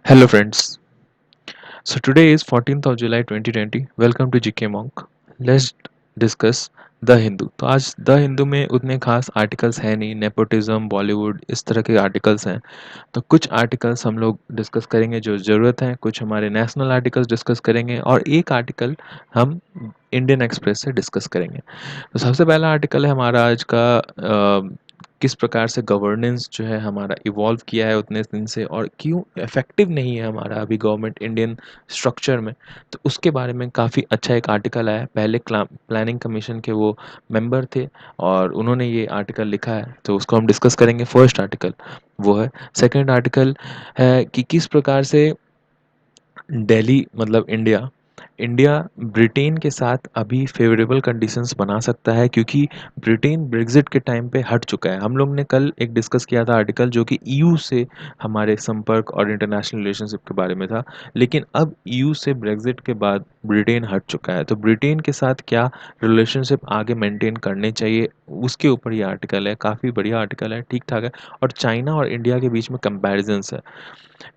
Hello friends. So today is 14th of July 2020. Welcome to GK Monk. Let's discuss the Hindu. तो आज the Hindu में उतने खास articles हैं नहीं, नेपोटिज्म, बॉलीवुड, इस तरह के आर्टिकल्स हैं। तो कुछ आर्टिकल्स हम लोग डिस्कस करेंगे जो ज़रूरत है, कुछ हमारे नेशनल आर्टिकल्स डिस्कस करेंगे और एक आर्टिकल हम इंडियन एक्सप्रेस से डिस्कस करेंगे। तो सबसे पहला आर्टिकल है हमारा आज का किस प्रकार से गवर्नेंस जो है हमारा इवॉल्व किया है उतने दिन से और क्यों इफेक्टिव नहीं है हमारा अभी गवर्नमेंट इंडियन स्ट्रक्चर में। तो उसके बारे में काफ़ी अच्छा एक आर्टिकल आया है। पहले प्लानिंग कमीशन के वो मेंबर थे और उन्होंने ये आर्टिकल लिखा है, तो उसको हम डिस्कस करेंगे। फर्स्ट आर्टिकल वो है। सेकंड आर्टिकल है कि किस प्रकार से दिल्ली मतलब इंडिया इंडिया ब्रिटेन के साथ अभी फेवरेबल कंडीशंस बना सकता है, क्योंकि ब्रिटेन ब्रेग्जिट के टाइम पे हट चुका है। हम लोग ने कल एक डिस्कस किया था आर्टिकल जो कि ईयू से हमारे संपर्क और इंटरनेशनल रिलेशनशिप के बारे में था, लेकिन अब ईयू से ब्रेग्जिट के बाद ब्रिटेन हट चुका है। तो ब्रिटेन के साथ क्या रिलेशनशिप आगे मेंटेन करने चाहिए, उसके ऊपर ये आर्टिकल है। काफ़ी बढ़िया आर्टिकल है, ठीक ठाक है। और चाइना और इंडिया के बीच में कंपैरिजन्स है,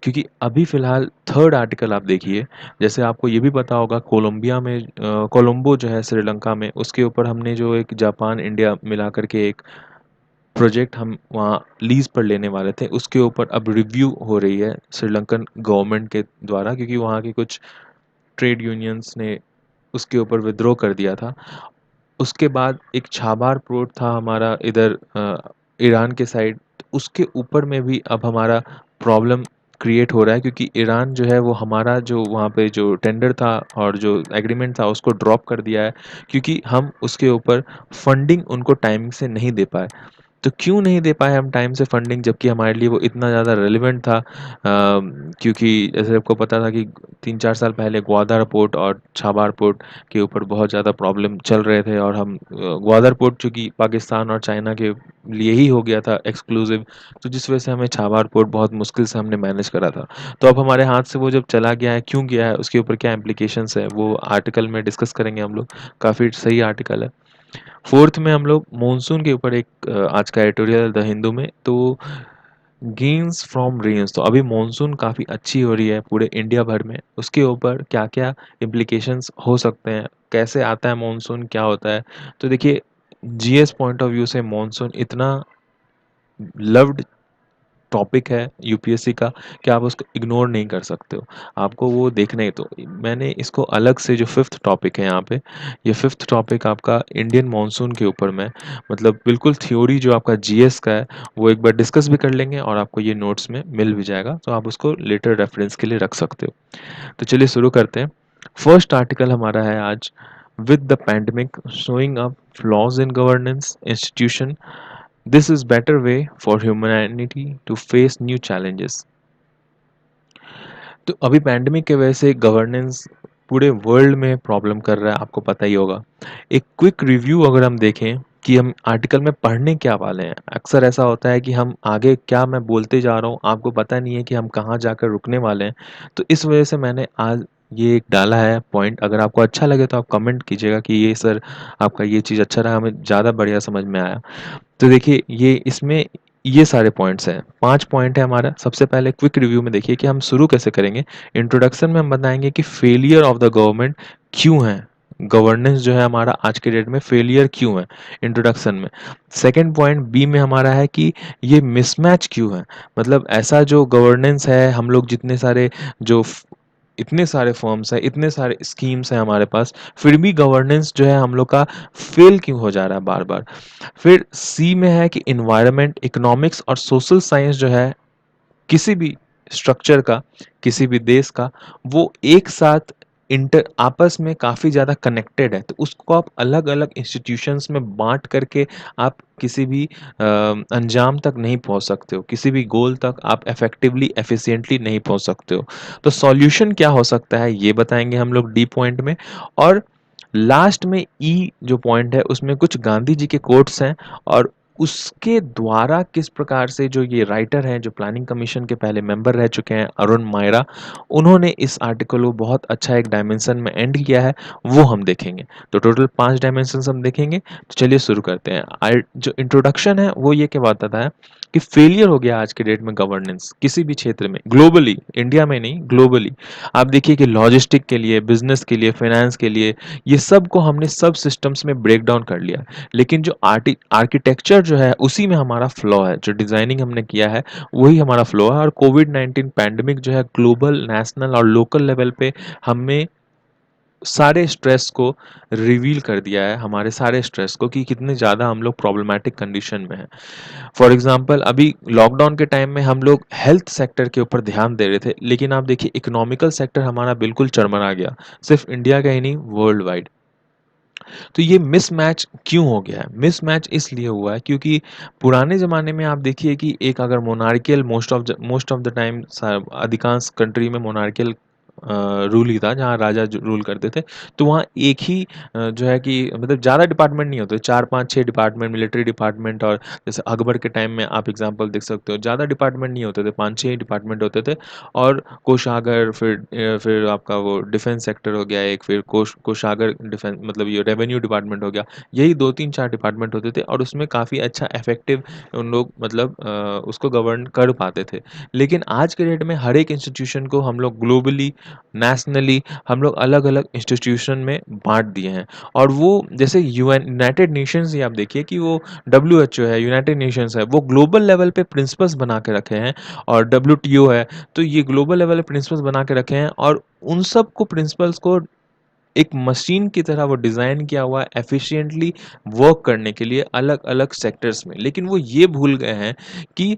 क्योंकि अभी फ़िलहाल थर्ड आर्टिकल आप देखिए। जैसे आपको ये भी पता होगा कोलंबिया में कोलंबो जो है श्रीलंका में, उसके ऊपर हमने जो एक जापान इंडिया मिला करके एक प्रोजेक्ट हम वहाँ लीज़ पर लेने वाले थे, उसके ऊपर अब रिव्यू हो रही है श्रीलंकन गवर्नमेंट के द्वारा, क्योंकि वहाँ के कुछ ट्रेड यूनियंस ने उसके ऊपर विद्रोह कर दिया था। उसके बाद एक छाबार पोर्ट था हमारा इधर ईरान के साइड, उसके ऊपर में भी अब हमारा प्रॉब्लम क्रिएट हो रहा है, क्योंकि ईरान जो है वो हमारा जो वहाँ पे जो टेंडर था और जो एग्रीमेंट था उसको ड्रॉप कर दिया है, क्योंकि हम उसके ऊपर फंडिंग उनको टाइम से नहीं दे पाए। तो क्यों नहीं दे पाए हम टाइम से फंडिंग, जबकि हमारे लिए वो इतना ज़्यादा रेलेवेंट था। क्योंकि जैसे आपको पता था कि 3-4 साल पहले ग्वादर पोर्ट और छाबार पोर्ट के ऊपर बहुत ज़्यादा प्रॉब्लम चल रहे थे, और हम ग्वादर पोर्ट चूँकि पाकिस्तान और चाइना के लिए ही हो गया था एक्सक्लूसिव, तो जिस वजह से हमें छाबार पोर्ट बहुत मुश्किल से हमने मैनेज करा था। तो अब हमारे हाथ से वो जब चला गया है, क्यों गया है, उसके ऊपर क्या इम्प्लीकेशंस है, वो आर्टिकल में डिस्कस करेंगे हम लोग। काफ़ी सही आर्टिकल है। फोर्थ में हम लोग मॉनसून के ऊपर एक आज का एडिटोरियल द हिंदू में। तो गेन्स फ्रॉम रेन्स, तो अभी मॉनसून काफ़ी अच्छी हो रही है पूरे इंडिया भर में, उसके ऊपर क्या क्या इम्प्लीकेशंस हो सकते हैं, कैसे आता है मॉनसून, क्या होता है। तो देखिए, जीएस पॉइंट ऑफ व्यू से मॉनसून इतना लव्ड टॉपिक है यूपीएससी का कि आप उसको इग्नोर नहीं कर सकते हो, आपको वो देखना ही। तो मैंने इसको अलग से, जो फिफ्थ टॉपिक है यहाँ पे, ये फिफ्थ टॉपिक आपका इंडियन मानसून के ऊपर में, मतलब बिल्कुल थ्योरी जो आपका जीएस का है वो एक बार डिस्कस भी कर लेंगे और आपको ये नोट्स में मिल भी जाएगा, तो आप उसको लेटर रेफरेंस के लिए रख सकते हो। तो चलिए शुरू करते हैं। फर्स्ट आर्टिकल हमारा है आज, with the pandemic showing up flaws in governance institution, this is better way for humanity to face new challenges। तो अभी पैंडेमिक के वजह से गवर्नेंस पूरे वर्ल्ड में प्रॉब्लम कर रहा है, आपको पता ही होगा। एक क्विक रिव्यू अगर हम देखें कि हम आर्टिकल में पढ़ने क्या वाले हैं, अक्सर ऐसा होता है कि हम आगे क्या मैं बोलते जा रहा हूँ आपको पता नहीं है कि हम कहाँ जाकर रुकने वाले हैं। तो इस वजह से मैंने आज ये एक डाला है पॉइंट। अगर आपको अच्छा लगे तो आप कमेंट कीजिएगा कि ये सर आपका ये चीज़ अच्छा रहा, हमें ज़्यादा बढ़िया समझ में आया। तो देखिए, ये इसमें ये सारे पॉइंट्स हैं, 5 पॉइंट है हमारा। सबसे पहले क्विक रिव्यू में देखिए कि हम शुरू कैसे करेंगे। इंट्रोडक्शन में हम बताएँगे कि फेलियर ऑफ द गवर्नमेंट क्यों है? गवर्नेंस जो है हमारा आज के डेट में फेलियर क्यों है? इंट्रोडक्शन में। सेकंड पॉइंट बी में हमारा है कि ये मिसमैच क्यों है? मतलब ऐसा जो गवर्नेंस है, हम लोग जितने सारे जो इतने सारे फर्म्स हैं, इतने सारे स्कीम्स हैं हमारे पास, फिर भी गवर्नेंस जो है हम लोग का फेल क्यों हो जा रहा है बार-बार? फिर सी में है कि एनवायरनमेंट, इकोनॉमिक्स और सोशल साइंस जो है किसी भी स्ट्रक्चर का, किसी भी देश का, वो एक साथ इंटर आपस में काफ़ी ज़्यादा कनेक्टेड है। तो उसको आप अलग-अलग इंस्टीट्यूशंस में बाँट करके आप किसी भी अंजाम तक नहीं पहुँच सकते हो। किसी भी गोल तक आप इफेक्टिवली, एफिशिएंटली नहीं पहुँच सकते हो। तो सॉल्यूशन क्या हो सकता है, ये बताएँगे हम लोग डी पॉइंट में। और लास्ट में ई जो पॉइंट है उसमें कुछ गांधी जी के कोट्स हैं, और उसके द्वारा किस प्रकार से जो ये राइटर हैं, जो प्लानिंग कमीशन के पहले मेंबर रह चुके हैं, अरुण मायरा, उन्होंने इस आर्टिकल को बहुत अच्छा एक डायमेंशन में एंड किया है, वो हम देखेंगे। तो टोटल 5 डायमेंशंस हम देखेंगे। तो चलिए शुरू करते हैं। जो इंट्रोडक्शन है वो ये क्या बताता है कि फेलियर हो गया आज के डेट में गवर्नेंस किसी भी क्षेत्र में, ग्लोबली, इंडिया में नहीं, ग्लोबली। आप देखिए कि लॉजिस्टिक के लिए, बिजनेस के लिए, फाइनेंस के लिए, ये सब को हमने सब सिस्टम्स में ब्रेक डाउन कर लिया। लेकिन जो आर्किटेक्चर जो है उसी में हमारा फ्लॉ है, जो डिजाइनिंग हमने किया है वही हमारा फ्लॉ है। और कोविड-19 पैंडेमिक जो है ग्लोबल, नेशनल और लोकल लेवल पे हमें सारे स्ट्रेस को रिवील कर दिया है, हमारे सारे स्ट्रेस को, कि कितने ज़्यादा हम लोग प्रॉब्लमैटिक कंडीशन में हैं। फॉर एग्जांपल अभी लॉकडाउन के टाइम में हम लोग हेल्थ सेक्टर के ऊपर ध्यान दे रहे थे, लेकिन आप देखिए इकोनॉमिकल सेक्टर हमारा बिल्कुल चरमरा गया, सिर्फ इंडिया का ही नहीं, वर्ल्ड वाइड। तो ये मिसमैच क्यों हो गया है? मिसमैच इसलिए हुआ है क्योंकि पुराने ज़माने में आप देखिए कि एक अगर monarchial, most of the time अधिकांश कंट्री में मोनार्कियल रूल ही था, जहाँ राजा रूल करते थे। तो वहाँ एक ही जो है कि मतलब ज़्यादा डिपार्टमेंट नहीं होते, 4 5 6 डिपार्टमेंट, मिलिट्री डिपार्टमेंट, और जैसे अकबर के टाइम में आप एग्जाम्पल देख सकते हो, ज़्यादा डिपार्टमेंट नहीं होते थे, 5 6 ही डिपार्टमेंट होते थे। और कोषागार, फिर आपका वो डिफेंस सेक्टर हो गया एक, फिर कोषागार डिफेंस मतलब ये रेवेन्यू डिपार्टमेंट हो गया। यही 2 3 4 डिपार्टमेंट होते थे और उसमें काफ़ी अच्छा इफेक्टिव उन लोग मतलब उसको गवर्न कर पाते थे। लेकिन आज के डेट में हर एक इंस्टीट्यूशन को हम लोग ग्लोबली, नेशनली, हम लोग अलग अलग इंस्टीट्यूशन में बांट दिए हैं। और वो जैसे यूएन, यूनाइटेड नेशंस ही आप देखिए कि वो डब्ल्यू है, यूनाइटेड नेशंस है, वो ग्लोबल लेवल पे प्रिंसिपल्स बना के रखे हैं। और डब्ल्यू है, तो ये ग्लोबल लेवल पे प्रिंसिपल्स बना के रखे हैं, और उन सब को प्रिंसिपल्स को एक मशीन की तरह वो डिज़ाइन किया हुआ है एफिशिएंटली वर्क करने के लिए अलग अलग सेक्टर्स में। लेकिन वो ये भूल गए हैं कि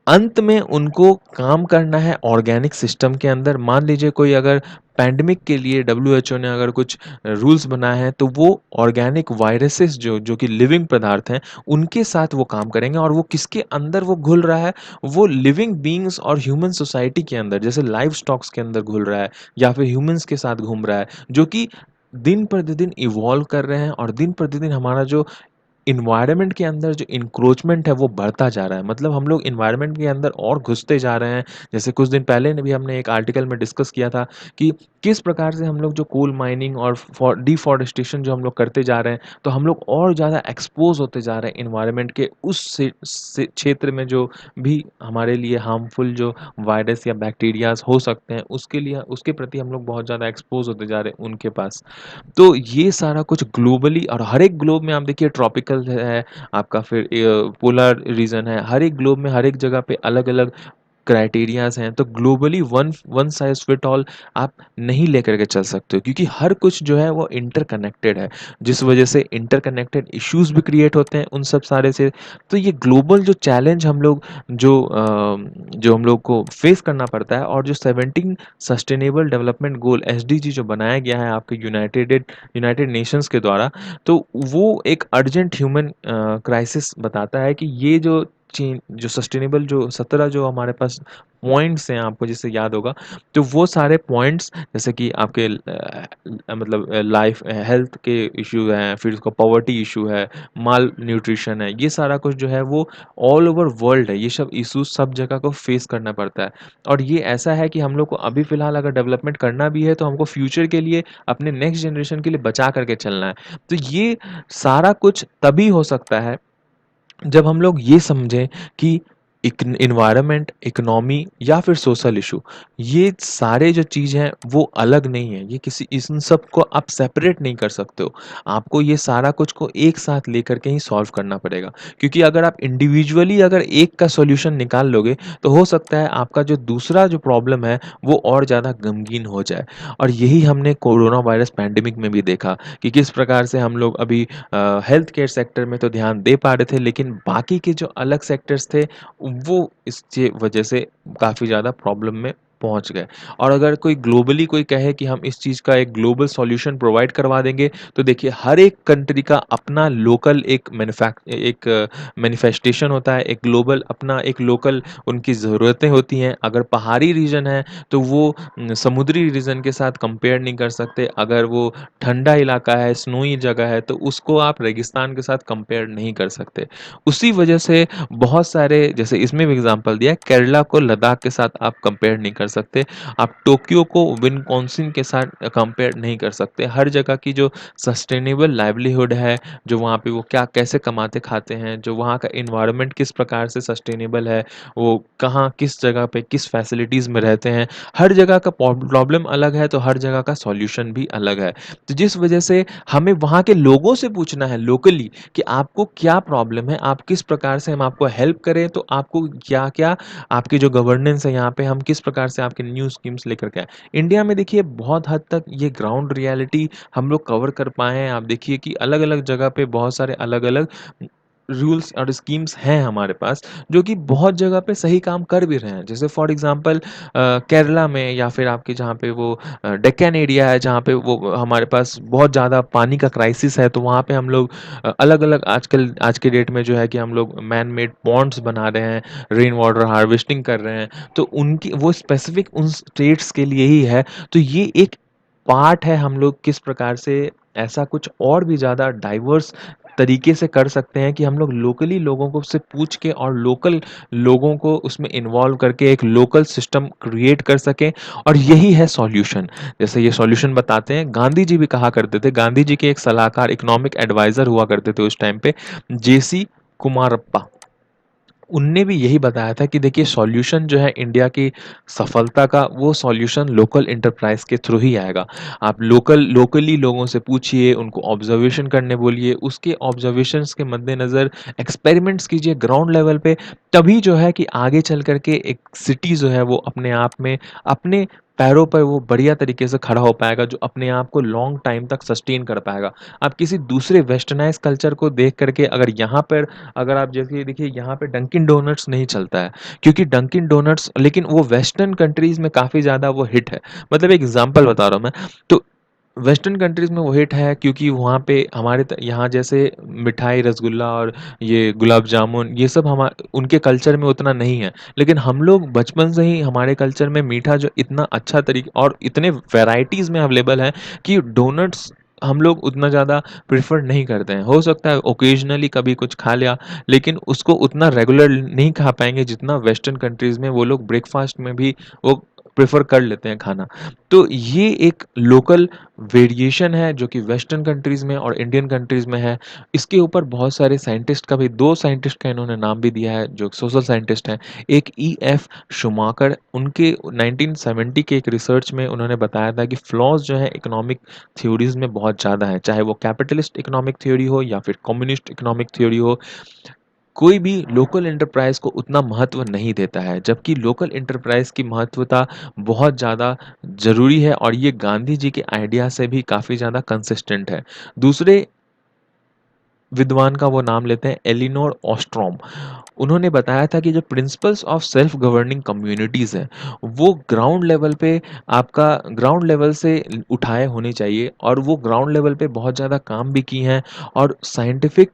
अंत में उनको काम करना है ऑर्गेनिक सिस्टम के अंदर। मान लीजिए कोई अगर पैंडेमिक के लिए डब्ल्यूएचओ ने अगर कुछ रूल्स बनाए हैं, तो वो ऑर्गेनिक वायरसेस जो जो कि लिविंग पदार्थ हैं, उनके साथ वो काम करेंगे। और वो किसके अंदर वो घुल रहा है? वो लिविंग बीइंग्स और ह्यूमन सोसाइटी के अंदर, जैसे लाइव स्टॉक्स के अंदर घुल रहा है, या फिर ह्यूमंस के साथ घूम रहा है, जो कि दिन प्रतिदिन इवॉल्व कर रहे हैं। और दिन प्रतिदिन हमारा जो इन्वायरमेंट के अंदर जो इंक्रोचमेंट है वो बढ़ता जा रहा है, मतलब हम लोग इन्वायरमेंट के अंदर और घुसते जा रहे हैं। जैसे कुछ दिन पहले ने भी हमने एक आर्टिकल में डिस्कस किया था कि किस प्रकार से हम लोग जो कोल माइनिंग और डिफॉरेस्टेशन जो हम लोग करते जा रहे हैं, तो हम लोग और ज़्यादा एक्सपोज होते जा रहे हैं इन्वायरमेंट के उस क्षेत्र में, जो भी हमारे लिए हार्मफुल जो वायरस या बैक्टीरियाज हो सकते हैं, उसके लिए, उसके प्रति हम लोग बहुत ज़्यादा एक्सपोज होते जा रहे हैं उनके पास। तो ये सारा कुछ ग्लोबली, और हर एक ग्लोब में आप देखिए ट्रॉपिकल है आपका, फिर पोलर रीजन है, हर एक ग्लोब में हर एक जगह पे अलग अलग क्राइटेरियाज हैं। तो globally one one size fit all आप नहीं लेकर के चल सकते हो, क्योंकि हर कुछ जो है वो इंटरकनेक्टेड है, जिस वजह से इंटरकनेक्टेड इश्यूज भी क्रिएट होते हैं उन सब सारे से। तो ये ग्लोबल जो चैलेंज हम लोग जो हम लोग को फेस करना पड़ता है, और जो 17 सस्टेनेबल डेवलपमेंट गोल एसडीजी जो बनाया गया है आपके यूनाइटेड नेशंस के द्वारा, तो वो एक अर्जेंट ह्यूमन क्राइसिस बताता है कि ये जो सस्टेनेबल जो 17 जो हमारे पास पॉइंट्स हैं, आपको जिससे याद होगा, तो वो सारे पॉइंट्स जैसे कि आपके मतलब लाइफ हेल्थ के इश्यू हैं, फिर उसका पॉवर्टी इशू है, माल न्यूट्रिशन है, ये सारा कुछ जो है वो ऑल ओवर वर्ल्ड है। ये सब इशूज सब जगह को फेस करना पड़ता है। और ये ऐसा है कि हम लोग को अभी फ़िलहाल अगर डेवलपमेंट करना भी है, तो हमको फ्यूचर के लिए, अपने नेक्स्ट जनरेशन के लिए बचा करके चलना है। तो ये सारा कुछ तभी हो सकता है जब हम लोग ये समझें कि इन्वायरमेंट, इकोनॉमी या फिर सोशल इशू, ये सारे जो चीज़ हैं वो अलग नहीं है। ये किसी इन सब को आप सेपरेट नहीं कर सकते हो। आपको ये सारा कुछ को एक साथ लेकर के ही सॉल्व करना पड़ेगा। क्योंकि अगर आप इंडिविजुअली अगर एक का सॉल्यूशन निकाल लोगे, तो हो सकता है आपका जो दूसरा जो प्रॉब्लम है वो और ज़्यादा गमगीन हो जाए। और यही हमने कोरोना वायरस पैंडेमिक में भी देखा कि किस प्रकार से हम लोग अभी हेल्थ केयर सेक्टर में तो ध्यान दे पा रहे थे, लेकिन बाकी के जो अलग सेक्टर्स थे वो इसके वजह से काफ़ी ज़्यादा प्रॉब्लम में पहुंच गए। और अगर कोई ग्लोबली कोई कहे कि हम इस चीज़ का एक ग्लोबल सॉल्यूशन प्रोवाइड करवा देंगे, तो देखिए हर एक कंट्री का अपना लोकल एक मैनिफेस्टेशन होता है, एक ग्लोबल अपना एक लोकल उनकी ज़रूरतें होती हैं। अगर पहाड़ी रीजन है, तो वो समुद्री रीजन के साथ कंपेयर नहीं कर सकते। अगर वो ठंडा इलाका है, स्नोई जगह है, तो उसको आप रेगिस्तान के साथ कंपेयर नहीं कर सकते। उसी वजह से बहुत सारे, जैसे इसमें भी एग्जांपल दिया, केरला को लद्दाख के साथ आप कंपेयर नहीं कर सकते, आप टोक्यो को विस्कॉन्सिन के साथ कंपेयर नहीं कर सकते। हर जगह की जो सस्टेनेबल लाइवलीहुड है, जो वहाँ पे वो क्या कैसे कमाते खाते हैं, जो वहाँ का एनवायरनमेंट किस प्रकार से सस्टेनेबल है, वो कहाँ किस जगह पे किस फैसिलिटीज़ में रहते हैं, हर जगह का प्रॉब्लम अलग है, तो हर जगह का सॉल्यूशन भी अलग है। तो जिस वजह से हमें वहाँ के लोगों से पूछना है लोकली कि आपको क्या प्रॉब्लम है, आप किस प्रकार से हम आपको हेल्प करें, तो आपको क्या-क्या आपकी जो गवर्नेंस है यहाँ पे हम किस प्रकार से आपके न्यू स्कीम्स लेकर के आएँ। इंडिया में देखिए बहुत हद तक ये ग्राउंड रियलिटी हम लोग कवर कर पाए हैं। आप देखिए कि अलग-अलग जगह पे बहुत सारे अलग-अलग रूल्स और स्कीम्स हैं हमारे पास, जो कि बहुत जगह पे सही काम कर भी रहे हैं। जैसे फॉर एग्ज़ाम्पल केरला में या फिर आपके जहाँ पे वो डेक्कन एरिया है, जहाँ पे वो हमारे पास बहुत ज़्यादा पानी का क्राइसिस है, तो वहाँ पे हम लोग अलग-अलग आजकल आज के डेट में जो है कि हम लोग मैन मेड पॉन्ड्स बना रहे हैं, रेन वाटर हार्वेस्टिंग कर रहे हैं। तो उनकी वो स्पेसिफिक उन स्टेट्स के लिए ही है। तो ये एक पार्ट है हम लोग किस प्रकार से ऐसा कुछ और भी ज़्यादा डाइवर्स तरीके से कर सकते हैं कि हम लोग लोकली लोगों को से पूछ के और लोकल लोगों को उसमें इन्वॉल्व करके एक लोकल सिस्टम क्रिएट कर सकें, और यही है सॉल्यूशन। जैसे ये सॉल्यूशन बताते हैं, गांधी जी भी कहा करते थे, गांधी जी के एक सलाहकार इकोनॉमिक एडवाइजर हुआ करते थे उस टाइम पे, जेसी कुमारप्पा। उनने भी यही बताया था कि देखिए सॉल्यूशन जो है इंडिया की सफलता का, वो सॉल्यूशन लोकल एंटरप्राइज के थ्रू ही आएगा। आप लोकली लोगों से पूछिए, उनको ऑब्जर्वेशन करने बोलिए, उसके ऑब्जर्वेशंस के मद्देनज़र एक्सपेरिमेंट्स कीजिए ग्राउंड लेवल पे, तभी जो है कि आगे चल कर के एक सिटी जो है वो अपने आप में अपने पैरों पर वो बढ़िया तरीके से खड़ा हो पाएगा, जो अपने आप को लॉन्ग टाइम तक सस्टेन कर पाएगा। आप किसी दूसरे वेस्टर्नाइज़्ड कल्चर को देख कर के अगर आप जैसे देखिए यहाँ पे डंकिन डोनट्स नहीं चलता है, क्योंकि डंकिन डोनट्स लेकिन वो वेस्टर्न कंट्रीज में काफ़ी ज़्यादा वो हिट है। मतलब एक एग्जांपल बता रहा हूँ मैं। तो वेस्टर्न कंट्रीज में वो हिट है क्योंकि वहाँ पे यहाँ जैसे मिठाई रसगुल्ला और ये गुलाब जामुन ये सब हम उनके कल्चर में उतना नहीं है, लेकिन हम लोग बचपन से ही हमारे कल्चर में मीठा जो इतना अच्छा तरीके और इतने वैरायटीज़ में अवेलेबल है कि डोनट्स हम लोग उतना ज़्यादा प्रेफर नहीं करते हैं। हो सकता है ओकेजनली कभी कुछ खा लिया, लेकिन उसको उतना रेगुलर नहीं खा पाएँगे जितना वेस्टर्न कंट्रीज़ में वो लोग ब्रेकफ़ास्ट में भी वो प्रेफ़र कर लेते हैं खाना। तो ये एक लोकल वेरिएशन है जो कि वेस्टर्न कंट्रीज़ में और इंडियन कंट्रीज़ में है। इसके ऊपर बहुत सारे साइंटिस्ट का भी 2 साइंटिस्ट का इन्होंने नाम भी दिया है जो सोशल साइंटिस्ट हैं। एक ई.एफ. शूमाकर, उनके 1970 के एक रिसर्च में उन्होंने बताया था कि फ्लॉज़ जो हैं इकोनॉमिक थ्योरीज़ में बहुत ज़्यादा हैं। चाहे वो कैपिटलिस्ट इकोनॉमिक थ्योरी हो या फिर कम्युनिस्ट इकोनॉमिक थ्योरी हो, कोई भी लोकल एंटरप्राइज को उतना महत्व नहीं देता है, जबकि लोकल एंटरप्राइज की महत्वता बहुत ज़्यादा ज़रूरी है, और ये गांधी जी के आइडिया से भी काफ़ी ज़्यादा कंसिस्टेंट है। दूसरे विद्वान का वो नाम लेते हैं एलिनोर ऑस्ट्रोम। उन्होंने बताया था कि जो principles of self governing communities हैं, वो ग्राउंड लेवल पे आपका ग्राउंड लेवल से उठाए होने चाहिए, और वो ग्राउंड लेवल पे बहुत ज़्यादा काम भी की हैं और साइंटिफिक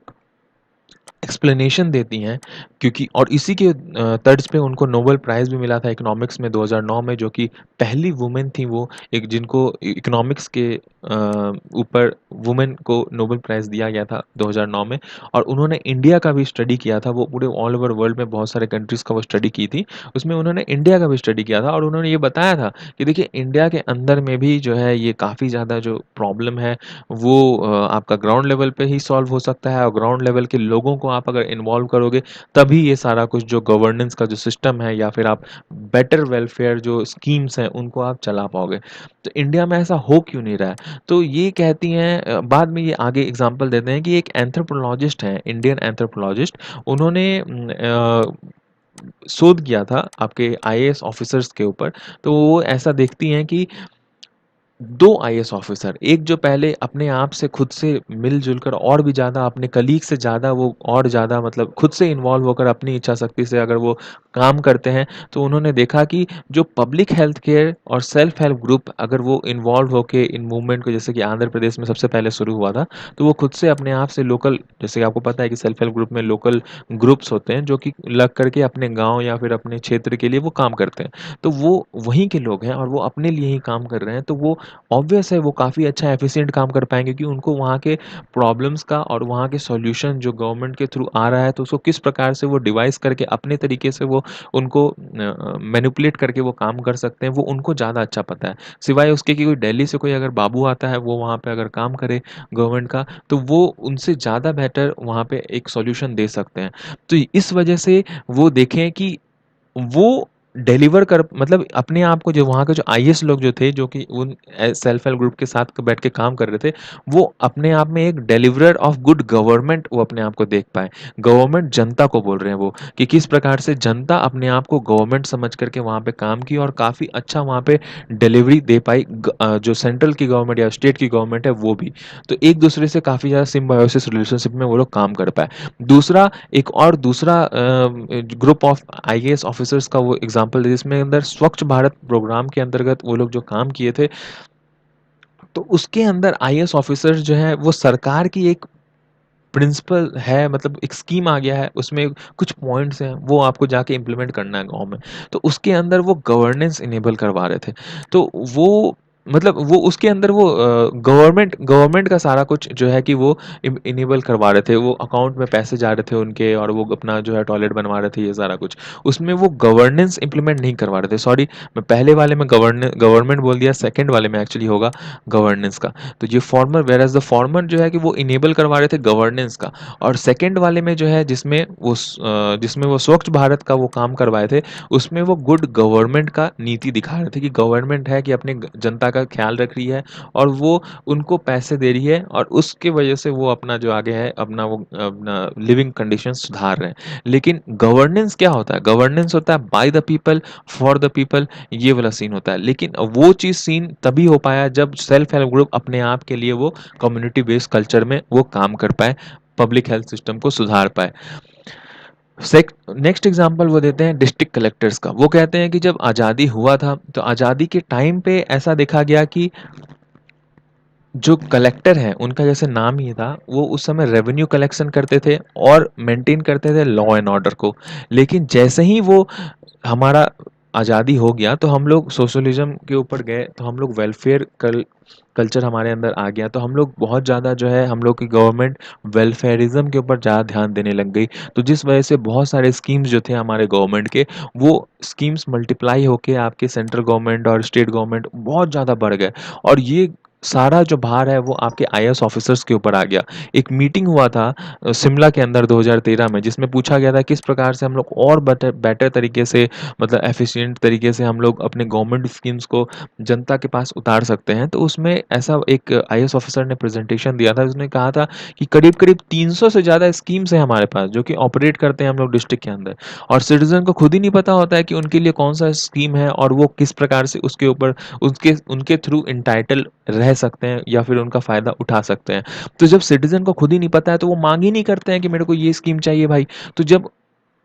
एक्सप्लेनेशन देती हैं, क्योंकि और इसी के तर्ज पे उनको नोबेल प्राइज़ भी मिला था इकोनॉमिक्स में 2009 में, जो कि पहली वुमेन थी वो, एक जिनको इकोनॉमिक्स के ऊपर वुमेन को नोबेल प्राइज़ दिया गया था 2009 में। और उन्होंने इंडिया का भी स्टडी किया था, वो पूरे ऑल ओवर वर्ल्ड में बहुत सारे कंट्रीज़ का वो स्टडी की थी। उसमें उन्होंने इंडिया का भी स्टडी किया था, और उन्होंने ये बताया था कि देखिए इंडिया के अंदर में भी जो है ये काफ़ी ज़्यादा जो प्रॉब्लम है वो आपका ग्राउंड लेवल पे ही सॉल्व हो सकता है, और ग्राउंड लेवल के लोगों को आप अगर इन्वॉल्व करोगे, तभी ये सारा कुछ जो गवर्नेंस का जो सिस्टम है या फिर आप बेटर वेलफेयर जो स्कीम्स हैं उनको आप चला पाओगे। तो इंडिया में ऐसा हो क्यों नहीं रहा है? तो ये कहती हैं बाद में ये आगे एग्जांपल देते हैं कि एक एंथ्रोपोलॉजिस्ट हैं, इंडियन एंथ्रोपोलॉजिस्ट, उन्होंने शोध किया था आपके आईएएस ऑफिसर्स के ऊपर। तो वो ऐसा देखती हैं कि 2 आईएएस ऑफिसर, एक जो पहले अपने आप से खुद से मिल-जुल कर और भी ज़्यादा अपने कलीग से ज़्यादा वो और ज़्यादा मतलब खुद से इन्वॉल्व होकर अपनी इच्छा शक्ति से अगर वो काम करते हैं, तो उन्होंने देखा कि जो पब्लिक हेल्थ केयर और सेल्फ हेल्प ग्रुप अगर वो इन्वॉल्व होके इन मूवमेंट को, जैसे कि आंध्र प्रदेश में सबसे पहले शुरू हुआ था, तो वो खुद से अपने आप से लोकल, जैसे कि आपको पता है कि सेल्फ हेल्प ग्रुप में लोकल ग्रुप्स होते हैं जो कि लग करके अपने गाँव या फिर अपने क्षेत्र के लिए वो काम करते हैं। तो वो वहीं के लोग हैं और वो अपने लिए ही काम कर रहे हैं, तो वो ऑब्वियस है वो काफ़ी अच्छा एफिशिएंट काम कर पाएँगे, क्योंकि उनको वहाँ के प्रॉब्लम्स का और वहाँ के सॉल्यूशन जो गवर्नमेंट के थ्रू आ रहा है, तो उसको किस प्रकार से वो डिवाइस करके अपने तरीके से वो उनको मैनिपुलेट करके वो काम कर सकते हैं, वो उनको ज़्यादा अच्छा पता है। सिवाय उसके कि कोई दिल्ली से कोई अगर बाबू आता है, वो वहाँ पे अगर काम करे गवर्नमेंट का, तो वो उनसे ज़्यादा बेटर वहाँ पे एक सॉल्यूशन दे सकते हैं। तो इस वजह से वो देखें कि वो डिलीवर कर मतलब अपने आप को, जो वहाँ के जो आईएएस लोग जो थे, जो कि उन सेल्फ हेल्प ग्रुप के साथ बैठ के काम कर रहे थे, वो अपने आप में एक डिलीवरर ऑफ गुड गवर्नमेंट वो अपने आप को देख पाए। गवर्नमेंट जनता को बोल रहे हैं वो, कि किस प्रकार से जनता अपने आप को गवर्नमेंट समझ करके वहाँ पे काम की और काफ़ी अच्छा वहाँ पे डिलीवरी दे पाई, जो सेंट्रल की गवर्नमेंट या स्टेट की गवर्नमेंट है वो भी। तो एक दूसरे से काफ़ी ज़्यादा सिम्बायोसिस रिलेशनशिप में वो लोग काम कर पाए। दूसरा, एक और दूसरा ग्रुप ऑफ आईएएस ऑफिसर्स का वो एग्जांपल है, जिसमें अंदर स्वच्छ भारत प्रोग्राम के अंतर्गत वो लोग जो काम किए थे, तो उसके अंदर आईएएस ऑफिसर्स जो है वो सरकार की एक प्रिंसिपल है, मतलब एक स्कीम आ गया है, उसमें कुछ पॉइंट्स हैं, वो आपको जाके इम्प्लीमेंट करना है गाँव में। तो उसके अंदर वो गवर्नेंस इनेबल करवा रहे थे। तो वो मतलब वो उसके अंदर वो गवर्नमेंट गवर्नमेंट का सारा कुछ जो है कि वो इनेबल करवा रहे थे। वो अकाउंट में पैसे जा रहे थे उनके, और वो अपना जो है टॉयलेट बनवा रहे थे, ये सारा कुछ। उसमें वो गवर्नेंस इम्प्लीमेंट नहीं करवा रहे थे। सॉरी, मैं पहले वाले में गवर्नमेंट बोल दिया, सेकंड वाले में एक्चुअली होगा गवर्नेंस का। तो ये former, whereas the former जो है कि वो इनेबल करवा रहे थे गवर्नेंस का, और सेकंड वाले में जो है जिसमें वो स्वच्छ भारत का वो काम करवाए थे, उसमें वो गुड गवर्नमेंट का नीति दिखा रहे थे कि गवर्नमेंट है कि अपने जनता का ख्याल रख रही है, और वो उनको पैसे दे रही है, और उसके वजह से वो अपना जो आगे है अपना लिविंग कंडीशन सुधार रहे हैं। लेकिन गवर्नेंस क्या होता है? गवर्नेंस होता है by the people for the people, ये वाला सीन होता है। लेकिन वो चीज़ सीन तभी हो पाया जब सेल्फ हेल्प ग्रुप अपने आप के लिए वो कम्युनिटी बेस्ड कल्चर में वो काम कर पाए, पब्लिक हेल्थ सिस्टम को सुधार पाए। नेक्स्ट एग्जांपल वो देते हैं डिस्ट्रिक्ट कलेक्टर्स का। वो कहते हैं कि जब आज़ादी हुआ था, तो आज़ादी के टाइम पे ऐसा देखा गया कि जो कलेक्टर हैं, उनका जैसे नाम ही था, वो उस समय रेवेन्यू कलेक्शन करते थे और मेंटेन करते थे लॉ एंड ऑर्डर को। लेकिन जैसे ही वो हमारा आज़ादी हो गया, तो हम लोग सोशलिज्म के ऊपर गए, तो हम लोग वेलफेयर कल्चर हमारे अंदर आ गया, तो हम लोग बहुत ज़्यादा जो है, हम लोग की गवर्नमेंट वेलफेयरिज्म के ऊपर ज़्यादा ध्यान देने लग गई। तो जिस वजह से बहुत सारे स्कीम्स जो थे हमारे गवर्नमेंट के, वो स्कीम्स मल्टीप्लाई होके आपके सेंट्रल गवर्नमेंट और स्टेट गवर्नमेंट बहुत ज़्यादा बढ़ गए, और ये सारा जो भार है वो आपके आईएएस ऑफिसर्स के ऊपर आ गया। एक मीटिंग हुआ था शिमला के अंदर 2013 में, जिसमें पूछा गया था किस प्रकार से हम लोग और बेटर बेटर तरीके से, मतलब एफिशिएंट तरीके से हम लोग अपने गवर्नमेंट स्कीम्स को जनता के पास उतार सकते हैं। तो उसमें ऐसा एक आईएएस ऑफिसर ने प्रेजेंटेशन दिया था, उसने कहा था कि करीब-करीब 300 से ज़्यादा स्कीम्स हैं हमारे पास, जो कि ऑपरेट करते हैं हम लोग डिस्ट्रिक्ट के अंदर, और सिटीज़न को खुद ही नहीं पता होता है कि उनके लिए कौन-सा स्कीम है, और वो किस प्रकार से उसके ऊपर उसके उनके थ्रू एंटाइटल रह सकते हैं या फिर उनका फ़ायदा उठा सकते हैं। तो जब सिटीज़न को खुद ही नहीं पता है, तो वो माँग ही नहीं करते हैं कि मेरे को ये स्कीम चाहिए भाई। तो जब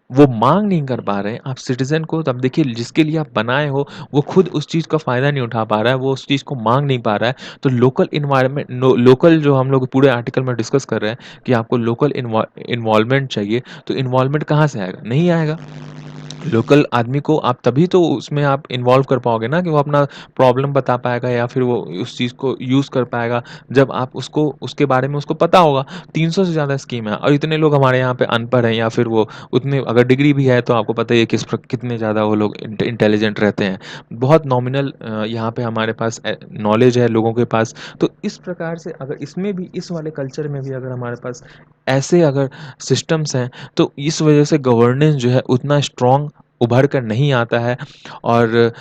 वो माँग नहीं कर पा रहे हैं आप सिटीज़न को, तब देखिए जिसके लिए आप बनाए हो, वो खुद उस चीज़ का फ़ायदा नहीं उठा पा रहा है, वो उस चीज़ को माँग नहीं पा रहा है। तो लोकल जो हम लोग पूरे आर्टिकल में डिस्कस कर रहे हैं कि आपको लोकल इन्वॉल्वमेंट चाहिए, तो इन्वॉल्वमेंट कहाँ से आएगा? नहीं आएगा। लोकल आदमी को आप तभी तो उसमें आप इन्वॉल्व कर पाओगे ना, कि वो अपना प्रॉब्लम बता पाएगा या फिर वो उस चीज़ को यूज़ कर पाएगा, जब आप उसको उसके बारे में उसको पता होगा। 300 से ज़्यादा स्कीम है, और इतने लोग हमारे यहाँ पे अनपढ़ हैं, या फिर वो उतने, अगर डिग्री भी है तो आपको पता ही है कितने ज़्यादा वो लोग इंटेलिजेंट रहते हैं। बहुत नॉमिनल यहाँ पे हमारे पास नॉलेज है लोगों के पास। तो इस प्रकार से अगर इसमें भी, इस वाले कल्चर में भी अगर हमारे पास ऐसे अगर सिस्टम्स हैं, तो इस वजह से गवर्नेंस जो है उतना स्ट्रॉन्ग उभर कर नहीं आता है। और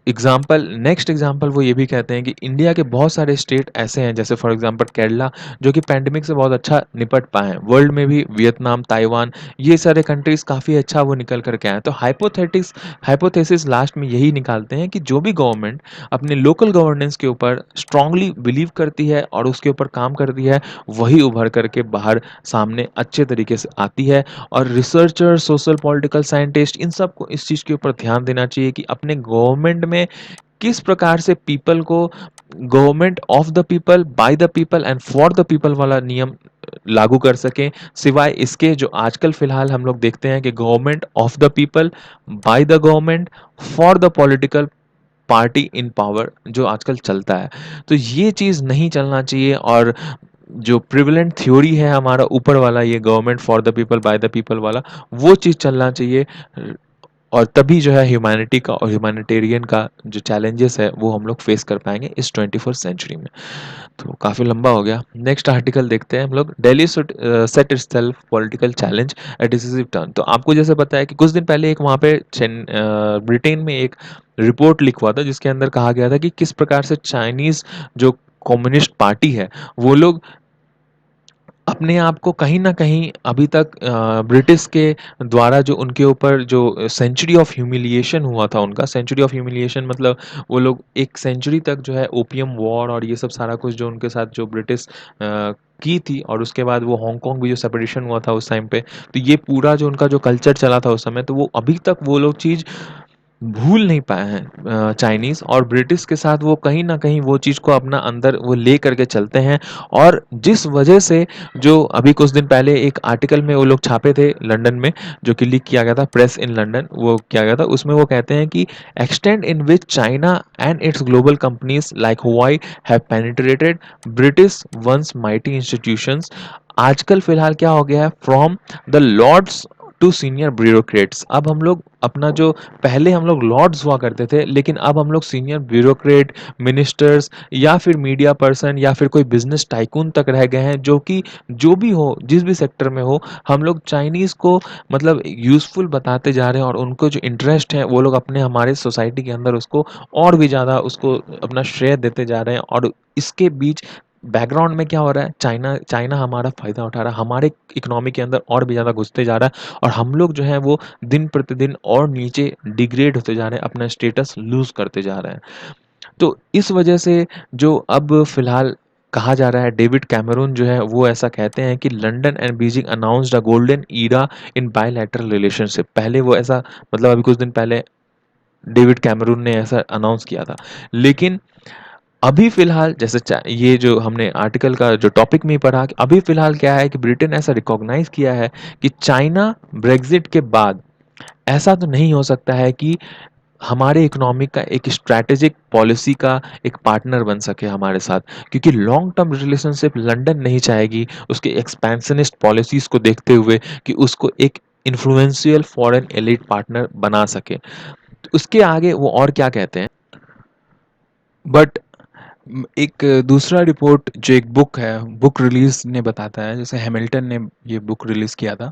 नेक्स्ट एग्जांपल वो ये भी कहते हैं कि इंडिया के बहुत सारे स्टेट ऐसे हैं, जैसे फॉर एग्जांपल केरला, जो कि पैंडेमिक से बहुत अच्छा निपट पाए हैं। वर्ल्ड में भी वियतनाम, ताइवान, ये सारे कंट्रीज काफ़ी अच्छा वो निकल कर के आए हैं। तो हाइपोथेसिस लास्ट में यही निकालते हैं कि जो भी गवर्नमेंट अपने लोकल गवर्नेंस के ऊपर स्ट्रांगली बिलीव करती है और उसके ऊपर काम करती है, वही उभर करके बाहर सामने अच्छे तरीके से आती है। और रिसर्चर, सोशल पॉलिटिकल साइंटिस्ट, इन सबको इस चीज़ के ऊपर ध्यान देना चाहिए कि अपने गवर्नमेंट में किस प्रकार से पीपल को government of the people, by the people and for the people वाला नियम लागू कर सकें। सिवाय इसके जो आजकल फिलहाल हम लोग देखते हैं कि government of the people, by the government, for the political party in power जो आजकल चलता है। तो ये चीज़ नहीं चलना चाहिए, और जो प्रिवेलेंट थ्योरी है हमारा ऊपर वाला, ये government for the people by the people वाला, वो चीज़ चलना चाहिए। और तभी जो है ह्यूमैनिटी का और ह्यूमैनिटेरियन का जो चैलेंजेस है वो हम लोग फेस कर पाएंगे इस 21st सेंचुरी में। तो काफ़ी लंबा हो गया। नेक्स्ट आर्टिकल देखते हैं हम लोग। Delhi should set itself political challenge eight decisive turn. तो आपको जैसे पता है कि कुछ दिन पहले एक वहाँ पे ब्रिटेन में एक रिपोर्ट लिखा हुआ था जिसके अंदर कहा गया था कि किस प्रकार से चाइनीज़ जो कम्युनिस्ट पार्टी है वो लोग अपने आप को कहीं न कहीं अभी तक ब्रिटिश के द्वारा जो उनके ऊपर जो सेंचुरी ऑफ ह्यूमिलिएशन हुआ था उनका, सेंचुरी ऑफ ह्यूमिलिएशन मतलब वो लोग एक सेंचुरी तक जो है ओपियम वॉर और ये सब सारा कुछ जो उनके साथ जो ब्रिटिश की थी, और उसके बाद वो हांगकांग भी जो सेपरेशन हुआ था उस टाइम पे, तो ये पूरा जो उनका जो कल्चर चला था उस समय, तो वो अभी तक वो लोग चीज़ भूल नहीं पाए हैं चाइनीज़, और ब्रिटिश के साथ वो कहीं न कहीं वो चीज़ को अपना अंदर वो ले करके चलते हैं। और जिस वजह से जो अभी कुछ दिन पहले एक आर्टिकल में वो लोग छापे थे लंदन में, जो कि लीक किया गया था, प्रेस इन लंदन वो किया गया था, उसमें वो कहते हैं कि extent in which China and its global companies like Huawei have penetrated British once mighty institutions. आजकल फिलहाल क्या हो गया है, from the Lords to senior bureaucrats. अब हम लोग अपना जो पहले हम लोग लॉर्ड्स हुआ करते थे, लेकिन अब हम लोग सीनियर ब्यूरोक्रेट, मिनिस्टर्स या फिर मीडिया पर्सन या फिर कोई बिजनेस टाइकून तक रह गए हैं, जो कि जो भी हो, जिस भी सेक्टर में हो, हम लोग चाइनीज़ को मतलब यूज़फुल बताते जा रहे हैं, और उनको जो इंटरेस्ट है वो लोग अपने हमारे सोसाइटी के अंदर उसको और भी ज़्यादा उसको अपना श्रेय देते जा रहे हैं। और इसके बीच बैकग्राउंड में क्या हो रहा है, चाइना चाइना हमारा फ़ायदा उठा रहा है, हमारे इकोनॉमी के अंदर और भी ज़्यादा घुसते जा रहा है, और हम लोग जो है वो दिन प्रतिदिन और नीचे डिग्रेड होते जा रहे हैं, अपना स्टेटस लूज़ करते जा रहे हैं। तो इस वजह से जो अब फिलहाल कहा जा रहा है, डेविड कैमरून जो है वो ऐसा कहते हैं कि London and Beijing announced a golden era in bilateral relationship. पहले वो ऐसा मतलब अभी कुछ दिन पहले डेविड कैमरून ने ऐसा अनाउंस किया था। लेकिन अभी फिलहाल जैसे ये जो हमने आर्टिकल का जो टॉपिक में ही पढ़ा कि अभी फिलहाल क्या है कि ब्रिटेन ऐसा रिकॉग्नाइज किया है कि चाइना ब्रेग्जिट के बाद ऐसा तो नहीं हो सकता है कि हमारे इकोनॉमी का एक स्ट्रैटेजिक पॉलिसी का एक पार्टनर बन सके हमारे साथ, क्योंकि लॉन्ग टर्म रिलेशनशिप लंदन नहीं चाहेगी उसके एक्सपेंशनिस्ट पॉलिसीज को देखते हुए कि उसको एक इन्फ्लुएंशियल फॉरेन एलिट पार्टनर बना सके। तो उसके आगे वो और क्या कहते हैं, बट एक दूसरा रिपोर्ट जो एक बुक है, बुक रिलीज ने बताता है, जैसे हैमिल्टन ने ये बुक रिलीज किया था,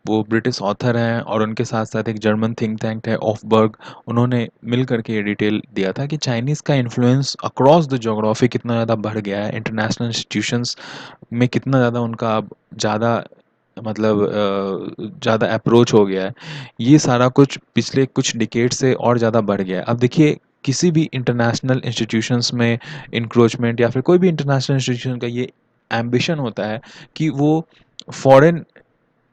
वो ब्रिटिश ऑथर हैं और उनके साथ साथ एक जर्मन थिंक टैंक है ऑफबर्ग, उन्होंने मिल करके ये डिटेल दिया था कि चाइनीज़ का इन्फ्लुएंस अक्रॉस द जोग्राफी कितना ज़्यादा बढ़ गया है, इंटरनेशनल इंस्टीट्यूशंस में कितना ज़्यादा उनका अब ज़्यादा मतलब ज़्यादा अप्रोच हो गया है। ये सारा कुछ पिछले कुछ डिकेड से और ज़्यादा बढ़ गया है। अब देखिए, किसी भी इंटरनेशनल इंस्टीट्यूशंस में इंक्रोचमेंट या फिर कोई भी इंटरनेशनल इंस्टीट्यूशन का ये एम्बिशन होता है कि वो फॉरेन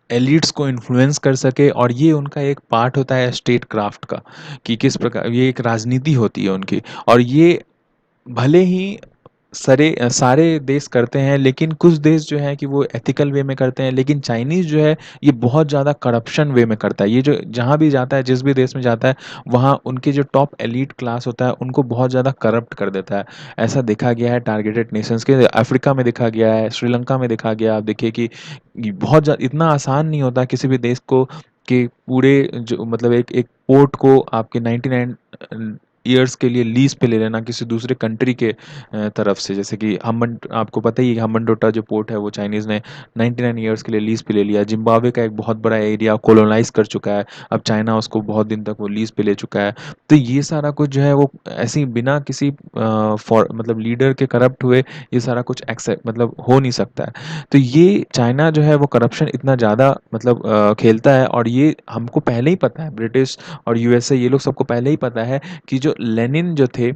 एलिट्स को इन्फ्लुएंस कर सके, और ये उनका एक पार्ट होता है स्टेट क्राफ्ट का, कि किस प्रकार ये एक राजनीति होती है उनकी। और ये भले ही सारे देश करते हैं, लेकिन कुछ देश जो हैं कि वो एथिकल वे में करते हैं, लेकिन चाइनीज़ जो है ये बहुत ज़्यादा करप्शन वे में करता है। ये जो जहाँ भी जाता है, जिस भी देश में जाता है, वहाँ उनके जो टॉप एलीट क्लास होता है उनको बहुत ज़्यादा करप्ट कर देता है। ऐसा देखा गया है टारगेटेड नेशंस के, अफ्रीका में देखा गया है, श्रीलंका में देखा गया। आप देखिए कि ये बहुत इतना आसान नहीं होता किसी भी देश को कि पूरे जो मतलब एक पोर्ट को आपके 99 ईयर्स के लिए लीज पे ले लेना किसी दूसरे कंट्री के तरफ से। जैसे कि हम्बन, आपको पता ही है कि हम्बन जो पोर्ट है वो चाइनीज़ ने 99 ईयर्स के लिए लीज पे ले लिया। जिम्बाब्वे का एक बहुत बड़ा एरिया कोलोनाइज कर चुका है, अब चाइना उसको बहुत दिन तक वो लीज पे ले चुका है। तो ये सारा कुछ जो है वो ऐसे ही बिना किसी फॉर मतलब लीडर के करप्ट हुए ये सारा कुछ एक्सेप्ट मतलब हो नहीं सकता है। तो ये चाइना जो है वो करप्शन इतना ज़्यादा मतलब खेलता है, और ये हमको पहले ही पता है, ब्रिटिश और यूएसए ये लोग सबको पहले ही पता है कि जो लेनिन जो थे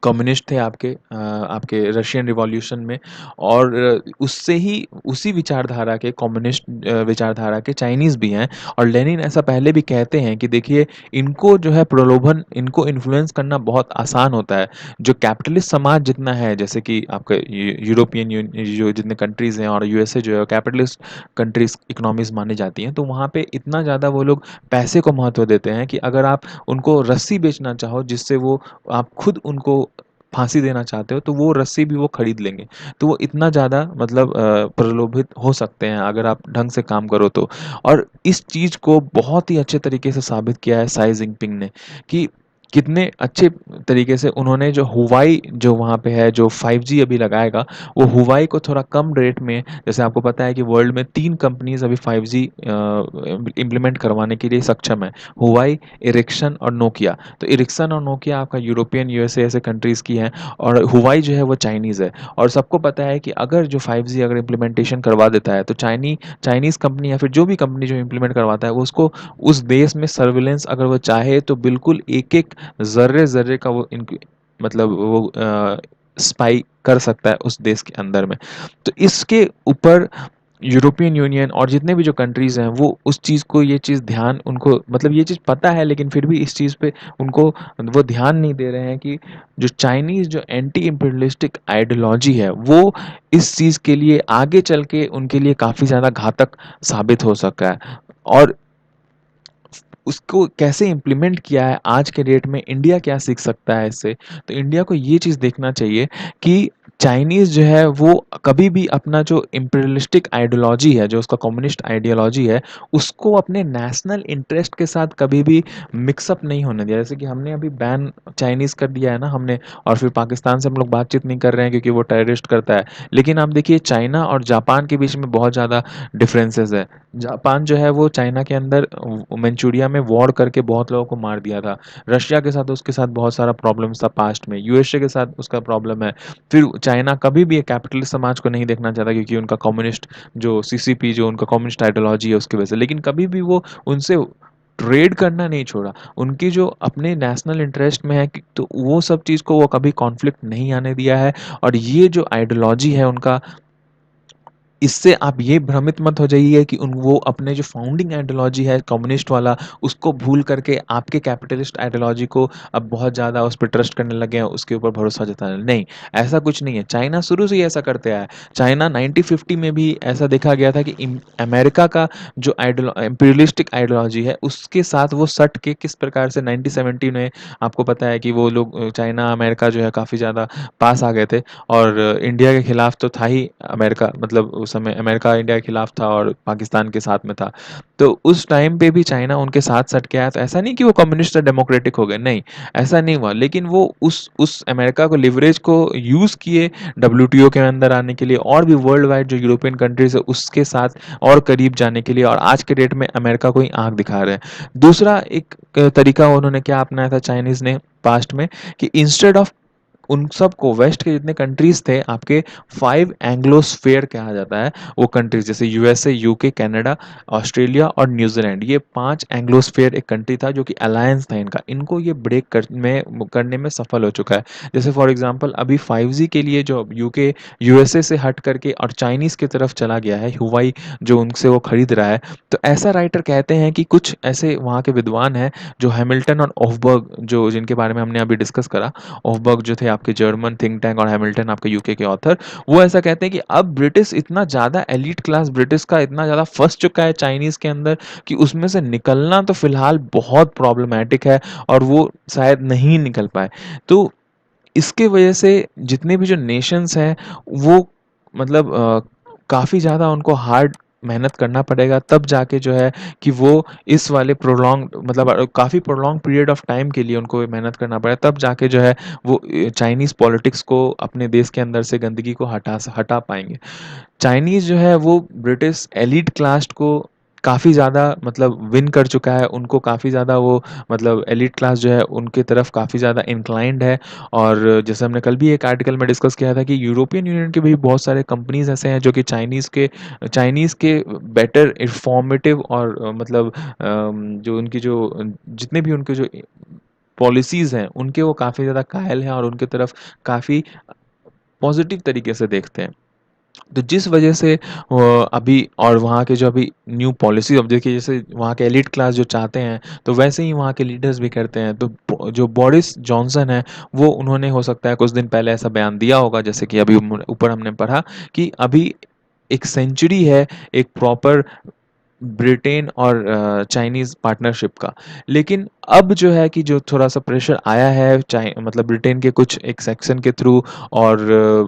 कम्युनिस्ट थे आपके रशियन रिवॉल्यूशन में। और उससे ही उसी विचारधारा के कम्युनिस्ट विचारधारा के चाइनीज़ भी हैं। और लेनिन ऐसा पहले भी कहते हैं कि देखिए, इनको जो है प्रलोभन, इनको इन्फ्लुएंस करना बहुत आसान होता है। जो कैपिटलिस्ट समाज जितना है, जैसे कि आपका यूरोपियन जो जितने कंट्रीज़ हैं और यूएसए जो है कैपिटलिस्ट कंट्रीज इकोनॉमीज मानी जाती हैं, तो वहाँ पे इतना ज़्यादा वो लोग पैसे को महत्व देते हैं कि अगर आप उनको रस्सी बेचना चाहो जिससे वो, आप खुद उनको फांसी देना चाहते हो, तो वो रस्सी भी वो खरीद लेंगे। तो वो इतना ज़्यादा मतलब प्रलोभित हो सकते हैं अगर आप ढंग से काम करो तो। और इस चीज़ को बहुत ही अच्छे तरीके से साबित किया है साई जिनपिंग ने, कि कितने अच्छे तरीके से उन्होंने जो हुवाई जो वहाँ पे है, जो 5G अभी लगाएगा, वो हुवाई को थोड़ा कम रेट में, जैसे आपको पता है कि वर्ल्ड में 3 कंपनीज़ अभी 5G इम्प्लीमेंट करवाने के लिए सक्षम है। हुवाई, एरिक्सन और नोकिया। तो एरिक्सन और नोकिया आपका यूरोपियन, यूएसए ऐसे कंट्रीज़ की हैं, और हुवाई जो है वो चाइनीज़ है। और सबको पता है कि अगर जो 5G अगर इम्प्लीमेंटेशन करवा देता है, तो चाइनीज़ कंपनी या फिर जो भी कंपनी जो इम्प्लीमेंट करवाता है, वो उसको उस देश में सर्विलेंस अगर वो चाहे तो बिल्कुल एक-एक ज़र्रे-ज़र्रे का वो इनक मतलब वो स्पाई कर सकता है उस देश के अंदर में। तो इसके ऊपर यूरोपियन यूनियन और जितने भी जो कंट्रीज़ हैं, वो उस चीज़ को, ये चीज़ ध्यान उनको, मतलब ये चीज़ पता है लेकिन फिर भी इस चीज़ पे उनको वो ध्यान नहीं दे रहे हैं कि जो चाइनीज़ जो एंटी इम्पीरियलिस्टिक आइडियोलॉजी है, वो इस चीज़ के लिए आगे चल के उनके लिए काफ़ी ज़्यादा घातक साबित हो सका है। और उसको कैसे इम्प्लीमेंट किया है आज के डेट में, इंडिया क्या सीख सकता है इससे? तो इंडिया को ये चीज़ देखना चाहिए कि चाइनीज़ जो है वो कभी भी अपना जो इम्पीरियलिस्टिक आइडियोलॉजी है, जो उसका कम्युनिस्ट आइडियोलॉजी है, उसको अपने नेशनल इंटरेस्ट के साथ कभी भी मिक्स अप नहीं होने दिया। जैसे कि हमने अभी बैन चाइनीज़ कर दिया है ना हमने, और फिर पाकिस्तान से हम लोग बातचीत नहीं कर रहे हैं क्योंकि वो टेररिस्ट करता है। लेकिन आप देखिए, चाइना और जापान के बीच में बहुत ज़्यादा डिफरेंसेस है। जापान जो है वो चाइना के अंदर मंचूरिया में वॉर करके बहुत लोगों को मार दिया था। रशिया के साथ उसके साथ बहुत सारा प्रॉब्लम्स था पास्ट में। यूएसए के साथ उसका प्रॉब्लम है। फिर चाइना कभी भी एक कैपिटलिस्ट समाज को नहीं देखना चाहता क्योंकि उनका कम्युनिस्ट जो सीसीपी जो उनका कम्युनिस्ट आइडियोलॉजी है उसकी वजह से। लेकिन कभी भी वो उनसे ट्रेड करना नहीं छोड़ा। उनकी जो अपने नेशनल इंटरेस्ट में है तो वो सब चीज़ को वो कभी कॉन्फ्लिक्ट नहीं आने दिया है। और ये जो आइडियोलॉजी है उनका, इससे आप ये भ्रमित मत हो जाइए कि उन वो अपने जो फाउंडिंग आइडियोलॉजी है कम्युनिस्ट वाला, उसको भूल करके आपके कैपिटलिस्ट आइडियोलॉजी को अब बहुत ज़्यादा उस पे ट्रस्ट करने लगे हैं, उसके ऊपर भरोसा जताने। नहीं, ऐसा कुछ नहीं है। चाइना शुरू से ही ऐसा करते आया है। चाइना 1950 में भी ऐसा देखा गया था कि अमेरिका का जो इम्पीरियलिस्टिक आइडियोलॉजी है, उसके साथ वो सट के किस प्रकार से 1970 में, आपको पता है कि वो लोग चाइना अमेरिका जो है काफ़ी ज़्यादा पास आ गए थे। और इंडिया के खिलाफ तो था ही अमेरिका, मतलब उस समय अमेरिका इंडिया के खिलाफ था और पाकिस्तान के साथ में था। तो उस टाइम पे भी चाइना उनके साथ सट के आया। तो ऐसा नहीं कि वो कम्युनिस्ट और डेमोक्रेटिक हो गए, नहीं, ऐसा नहीं हुआ। लेकिन वो उस अमेरिका को लिवरेज को यूज़ किए डब्ल्यूटीओ के अंदर आने के लिए, और भी वर्ल्ड वाइड जो यूरोपियन कंट्रीज है उसके साथ और करीब जाने के लिए, और आज के डेट में अमेरिका को ही आंख दिखा रहे हैं। दूसरा एक तरीका उन्होंने क्या अपनाया था चाइनीज़ ने पास्ट में, कि इंस्टेड ऑफ उन सबको, वेस्ट के जितने कंट्रीज थे आपके, 5 एंग्लोस्फेयर कहा जाता है वो कंट्रीज, जैसे यूएसए, यूके, कनाडा, ऑस्ट्रेलिया और न्यूजीलैंड। ये 5 एंग्लोस्फेयर एक कंट्री था जो कि अलायंस था इनका। इनको ये ब्रेक करने में सफल हो चुका है। जैसे फॉर एग्जांपल अभी 5G के लिए जो यूके यूएसए से हट करके और चाइनीज की तरफ चला गया है हुवाई, जो उनसे वो खरीद रहा है। तो ऐसा राइटर कहते हैं कि कुछ ऐसे वहाँ के विद्वान हैं, जो हैमिल्टन और ऑफबर्ग, जो जिनके बारे में हमने अभी डिस्कस करा, ऑफबर्ग जो थे आपके जर्मन थिंक टैंक, और हैमिल्टन आपके यूके के ऑथर, वो ऐसा कहते हैं कि अब ब्रिटिश इतना ज़्यादा एलीट क्लास ब्रिटिश का इतना ज़्यादा फंस चुका है चाइनीज़ के अंदर कि उसमें से निकलना तो फिलहाल बहुत प्रॉब्लमैटिक है, और वो शायद नहीं निकल पाए। तो इसके वजह से जितने भी जो नेशंस हैं वो, मतलब काफ़ी ज़्यादा उनको हार्ड मेहनत करना पड़ेगा, तब जाके जो है कि वो इस वाले प्रोलॉन्ग, मतलब काफ़ी प्रोलॉन्ग पीरियड ऑफ टाइम के लिए उनको मेहनत करना पड़ेगा, तब जाके जो है वो चाइनीज़ पॉलिटिक्स को अपने देश के अंदर से गंदगी को हटा पाएंगे। चाइनीज़ जो है वो ब्रिटिश एलीट क्लास को काफ़ी ज़्यादा मतलब विन कर चुका है, उनको काफ़ी ज़्यादा वो, मतलब एलीट क्लास जो है उनके तरफ काफ़ी ज़्यादा इंक्लाइंड है। और जैसे हमने कल भी एक आर्टिकल में डिस्कस किया था कि यूरोपियन यूनियन के भी बहुत सारे कंपनीज ऐसे हैं जो कि चाइनीज़ के बेटर इंफॉर्मेटिव और मतलब जो उनकी जो जितने भी उनके जो पॉलिसीज़ हैं, उनके वो काफ़ी ज़्यादा कायल हैं और उनकी तरफ काफ़ी पॉज़िटिव तरीके से देखते हैं। तो जिस वजह से अभी और वहाँ के जो अभी न्यू पॉलिसी अब देखिए जैसे वहाँ के एलीट क्लास जो चाहते हैं तो वैसे ही वहाँ के लीडर्स भी करते हैं तो जो बोरिस जॉनसन है वो उन्होंने हो सकता है कुछ दिन पहले ऐसा बयान दिया होगा जैसे कि अभी ऊपर हमने पढ़ा कि अभी एक सेंचुरी है एक प्रॉपर ब्रिटेन और चाइनीज़ पार्टनरशिप का। लेकिन अब जो है कि जो थोड़ा-सा प्रेशर आया है मतलब ब्रिटेन के कुछ एक सेक्शन के थ्रू और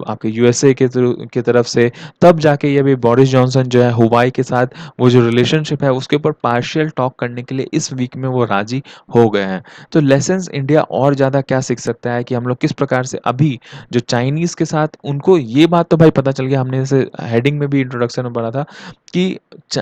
आपके यूएसए के थ्रू की तरफ से, तब जाके ये भी बोरिस जॉनसन जो है हुवाई के साथ वो जो रिलेशनशिप है उसके ऊपर पार्शियल टॉक करने के लिए इस वीक में वो राज़ी हो गए हैं। तो लेसन्स इंडिया और ज़्यादा क्या सीख सकता है कि हम लोग किस प्रकार से अभी जो चाइनीज़ के साथ उनको ये बात तो भाई पता चल गया हमने जैसे हेडिंग में भी इंट्रोडक्शन में पढ़ा था कि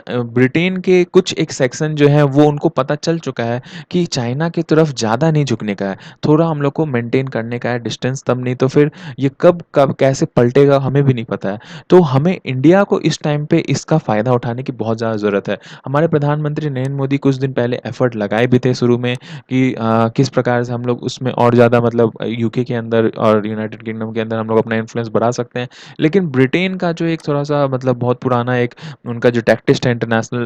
ब्रिटेन के कुछ एक सेक्शन जो है वो उनको पता चल चुका है कि चाइना की तरफ ज़्यादा नहीं झुकने का है, थोड़ा हम लोग को मेंटेन करने का है डिस्टेंस तब नहीं तो फिर ये कब कब कैसे पलटेगा हमें भी नहीं पता है। तो हमें इंडिया को इस टाइम पे इसका फ़ायदा उठाने की बहुत ज़्यादा ज़रूरत है। हमारे प्रधानमंत्री नरेंद्र मोदी कुछ दिन पहले एफर्ट लगाए भी थे शुरू में कि किस प्रकार से हम लोग उसमें और ज़्यादा मतलब यूके के अंदर और यूनाइटेड किंगडम के अंदर हम लोग अपना इन्फ्लुएंस बढ़ा सकते हैं। लेकिन ब्रिटेन का जो एक थोड़ा-सा मतलब बहुत पुराना एक उनका जो टैक्टिस है इंटरनेशनल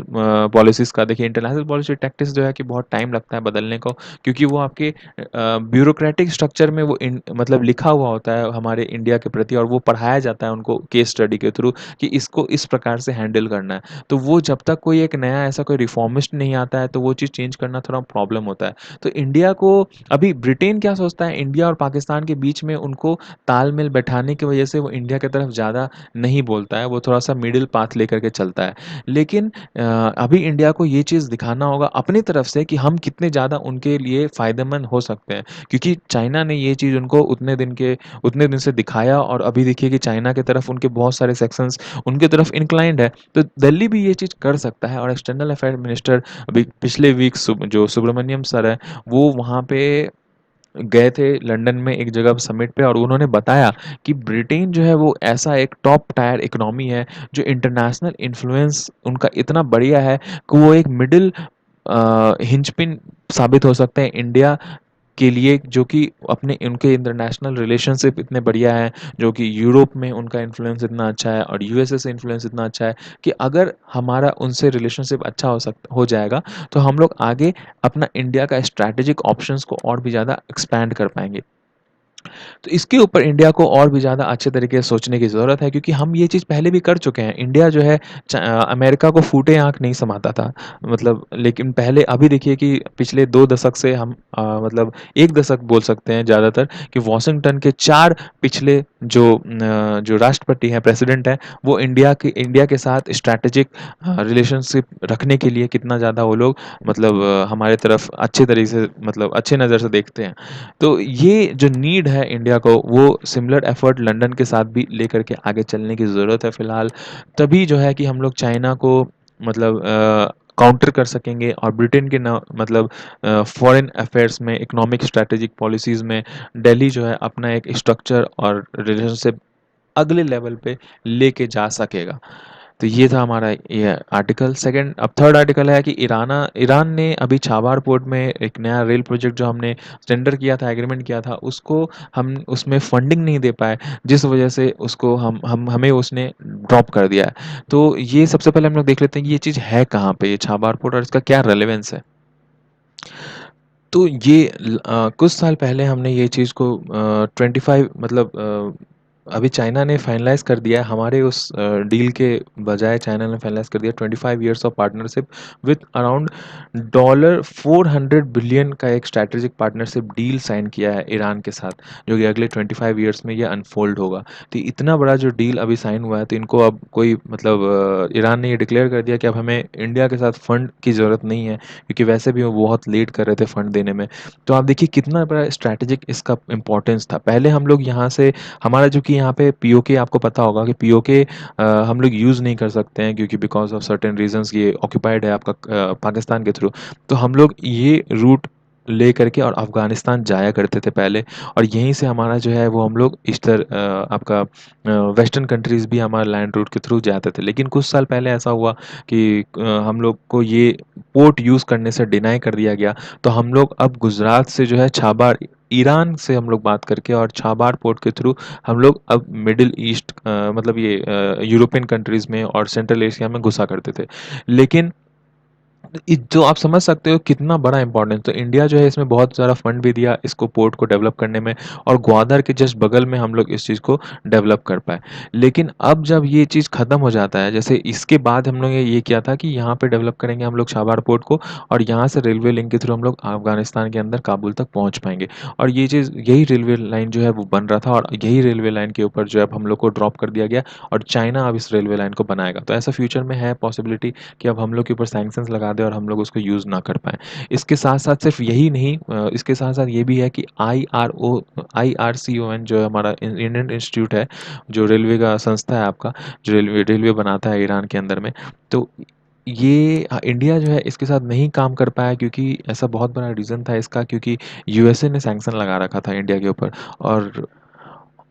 पॉलिसीज़ का देखिए इंटरनेशनल पॉलिसी टैक्टिस जो है कि बहुत टाइम लगता है बदलने को क्योंकि वो आपके ब्यूरोक्रेटिक स्ट्रक्चर में वो मतलब लिखा हुआ होता है हमारे इंडिया के प्रति और वो पढ़ाया जाता है उनको केस स्टडी के थ्रू कि इसको इस प्रकार से हैंडल करना है। तो वो जब तक कोई एक नया ऐसा कोई रिफॉर्मिस्ट नहीं आता है तो वो चीज़ चेंज करना थोड़ा प्रॉब्लम होता है। तो इंडिया को अभी ब्रिटेन क्या सोचता है इंडिया और पाकिस्तान के बीच में उनको तालमेल बैठाने की वजह से वो इंडिया की तरफ ज़्यादा नहीं बोलता है, वो थोड़ा-सा मिडल पाथ लेकर के चलता है। लेकिन अभी इंडिया को ये चीज़ दिखाना होगा अपनी तरफ से कि हम कितने ज़्यादा उनके लिए फ़ायदेमंद हो सकते हैं। क्योंकि चाइना ने ये चीज़ उनको उतने दिन से दिखाया और अभी देखिए कि चाइना की तरफ उनके बहुत सारे सेक्शंस उनकी तरफ इंक्लाइंड है। तो दिल्ली भी ये चीज़ कर सकता है और एक्सटर्नल अफेयर मिनिस्टर अभी पिछले वीक जो सुब्रमण्यम सर हैं, वो वहाँ पे गए थे लंदन में एक जगह समिट पे और उन्होंने बताया कि ब्रिटेन जो है वो ऐसा एक टॉप टायर इकोनॉमी है जो इंटरनेशनल इन्फ्लुएंस उनका इतना बढ़िया है कि वो एक मिडिल हिंचपिन साबित हो सकते हैं इंडिया के लिए जो कि अपने उनके इंटरनेशनल रिलेशनशिप इतने बढ़िया हैं जो कि यूरोप में उनका इन्फ्लुएंस इतना अच्छा है और यूएसए से इन्फ्लुएंस इतना अच्छा है कि अगर हमारा उनसे रिलेशनशिप अच्छा हो जाएगा तो हम लोग आगे अपना इंडिया का स्ट्रैटेजिक ऑप्शंस को और भी ज़्यादा एक्सपैंड कर पाएंगे। तो इसके ऊपर इंडिया को और भी ज़्यादा अच्छे तरीके से सोचने की ज़रूरत है क्योंकि हम ये चीज़ पहले भी कर चुके हैं। इंडिया जो है अमेरिका को फूटे आँख नहीं समाता था। मतलब लेकिन पहले अभी देखिए कि पिछले 2 दशक से हम मतलब 1 दशक बोल सकते हैं ज़्यादातर कि वॉशिंगटन के 4 पिछले जो राष्ट्रपति हैं, प्रेसिडेंट हैं, वो इंडिया के साथ स्ट्रैटेजिक रिलेशनशिप रखने के लिए कितना ज़्यादा वो लोग मतलब हमारे तरफ अच्छे तरीके से मतलब अच्छे नज़र से देखते हैं। तो ये जो नीड है इंडिया को वो सिमिलर एफर्ट लंदन के साथ भी लेकर के आगे चलने की ज़रूरत है फ़िलहाल। तभी जो है कि हम लोग चाइना को मतलब काउंटर कर सकेंगे और ब्रिटेन के ना मतलब फॉरेन अफेयर्स में इकोनॉमिक स्ट्रैटेजिक पॉलिसीज़ में दिल्ली जो है अपना एक स्ट्रक्चर और रिलेशनशिप अगले लेवल पे लेके जा सकेगा। तो ये था हमारा ये आर्टिकल। सेकंड अब थर्ड आर्टिकल है कि ईरान ने अभी छाबार पोर्ट में एक नया रेल प्रोजेक्ट जो हमने टेंडर किया था, एग्रीमेंट किया था, उसको हम उसमें फंडिंग नहीं दे पाए, जिस वजह से उसको हम हमें उसने ड्रॉप कर दिया है। तो ये सबसे पहले हम लोग देख लेते हैं कि ये चीज़ है कहाँ पे, ये छाबार पोर्ट और इसका क्या रेलेवेंस है। तो ये कुछ साल पहले हमने ये चीज़ को 25 मतलब अभी चाइना ने फाइनलाइज़ कर दिया है हमारे उस डील के बजाय चाइना ने फाइनलाइज़ कर दिया 25 years of partnership with around dollar 400 billion का एक स्ट्रैटेजिक पार्टनरशिप डील साइन किया है ईरान के साथ, जो कि अगले 25 इयर्स में ये अनफोल्ड होगा। तो इतना बड़ा जो डील अभी साइन हुआ है तो इनको अब कोई मतलब ईरान ने ये डिक्लेयर कर दिया कि अब हमें इंडिया के साथ फंड की ज़रूरत नहीं है क्योंकि वैसे भी वो बहुत लेट कर रहे थे फंड देने में। तो आप देखिए कितना बड़ा स्ट्रैटेजिक इसका इम्पोर्टेंस था। पहले हम लोग यहाँ से हमारा चूँकि यहाँ पे पीओके आपको पता होगा कि पीओके हम लोग यूज़ नहीं कर सकते हैं क्योंकि बिकॉज़ ऑफ सर्टेन रीज़न्स ये ऑक्यूपाइड है आपका पाकिस्तान के थ्रू। तो हम लोग ये रूट लेकर के और अफ़गानिस्तान जाया करते थे पहले, और यहीं से हमारा जो है वो हम लोग ईस्टर आपका वेस्टर्न कंट्रीज़ भी हमारा लैंड रूट के थ्रू जाते थे। लेकिन कुछ साल पहले ऐसा हुआ कि हम लोग को ये पोर्ट यूज़ करने से डिनाई कर दिया गया। तो हम लोग अब गुजरात से जो है छाबाड़, ईरान से हम लोग बात करके और छाबाड़ पोर्ट के थ्रू हम लोग अब मिडल ईस्ट मतलब ये यूरोपियन कंट्रीज़ में और सेंट्रल एशिया में घुसा करते थे। लेकिन जो आप समझ सकते हो कितना बड़ा इम्पोर्टेंस, तो इंडिया जो है इसमें बहुत सारा फंड भी दिया इसको, पोर्ट को डेवलप करने में, और ग्वादर के जस्ट बगल में हम लोग इस चीज़ को डेवलप कर पाए। लेकिन अब जब ये चीज़ ख़त्म हो जाता है, जैसे इसके बाद हम लोग ने ये किया था कि यहाँ पे डेवलप करेंगे हम लोग छाबाड़ पोर्ट को, और यहाँ से रेलवे लिंक के थ्रू हम लोग अफगानिस्तान के अंदर काबुल तक पहुँच पाएंगे। और ये चीज़, यही रेलवे लाइन जो है वो बन रहा था, और यही रेलवे लाइन के ऊपर जो है अब हम लोग को ड्रॉप कर दिया गया, और चाइना अब इस रेलवे लाइन को बनाएगा। तो ऐसा फ्यूचर में है पॉसिबिलिटी कि अब हम लोग के ऊपर सैंक्शंस लगा दें और हम लोग उसको यूज़ ना कर पाएँ। इसके साथ-साथ सिर्फ यही नहीं, इसके साथ-साथ ये भी है कि आईआरसीओएन जो हमारा इंडियन इंस्टीट्यूट है, जो रेलवे का संस्था है आपका, जो रेलवे रेलवे बनाता है ईरान के अंदर में। तो ये इंडिया जो है इसके साथ नहीं काम कर पाया, क्योंकि ऐसा बहुत बड़ा रीज़न था इसका, क्योंकि यूएसए ने सैंक्शन लगा रखा था इंडिया के ऊपर। और